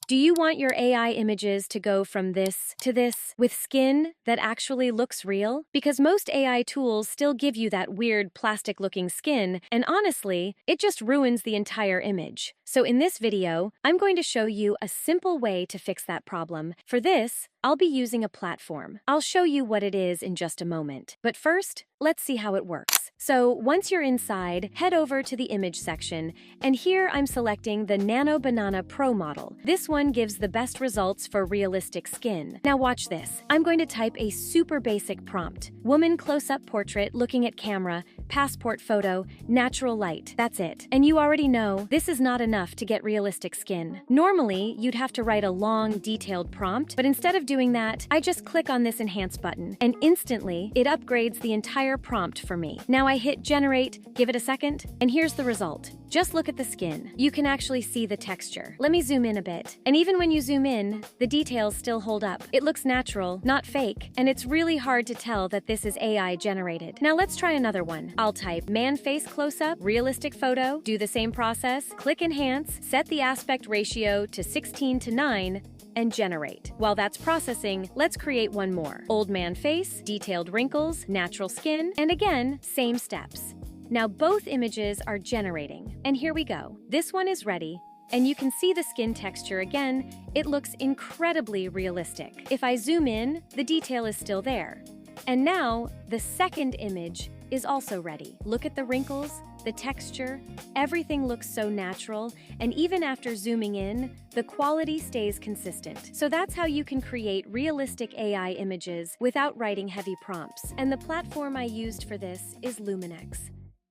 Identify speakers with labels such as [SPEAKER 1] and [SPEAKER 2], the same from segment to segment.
[SPEAKER 1] Do you want your AI images to go from this to this with skin that actually looks real? Because most AI tools still give you that weird plastic-looking skin, and honestly, it just ruins the entire image. So in this video, I'm going to show you a simple way to fix that problem. For this, I'll be using a platform. I'll show you what it is in just a moment. But first, let's see how it works. So once you're inside, head over to the image section, and here I'm selecting the Nano Banana Pro model. This one gives the best results for realistic skin. Now watch this. I'm going to type a super basic prompt. Woman close-up portrait looking at camera, passport photo, natural light. That's it. And you already know, this is not enough to get realistic skin. Normally, you'd have to write a long, detailed prompt, but instead of doing that, I just click on this enhance button, and instantly, it upgrades the entire prompt for me. Now I hit generate, give it a second, and here's the result. Just look at the skin. You can actually see the texture. Let me zoom in a bit. And even when you zoom in, the details still hold up. It looks natural, not fake, and it's really hard to tell that this is AI generated. Now let's try another one. I'll type man face close-up, realistic photo, do the same process, click enhance, set the aspect ratio to 16:9, and generate. While that's processing, let's create one more. Old man face, detailed wrinkles, natural skin, and again, same steps. Now both images are generating, and here we go. This one is ready, and you can see the skin texture again. It looks incredibly realistic. If I zoom in, the detail is still there. And now, the second image is also ready. Look at the wrinkles, the texture, everything looks so natural, and even after zooming in, the quality stays consistent. So that's how you can create realistic AI images without writing heavy prompts. And the platform I used for this is Luminex.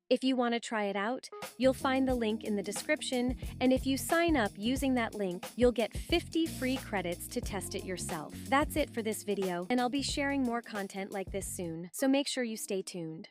[SPEAKER 1] If you want to try it out, you'll find the link in the description, and if you sign up using that link, you'll get 50 free credits to test it yourself. That's it for this video, and I'll be sharing more content like this soon, so make sure you stay tuned.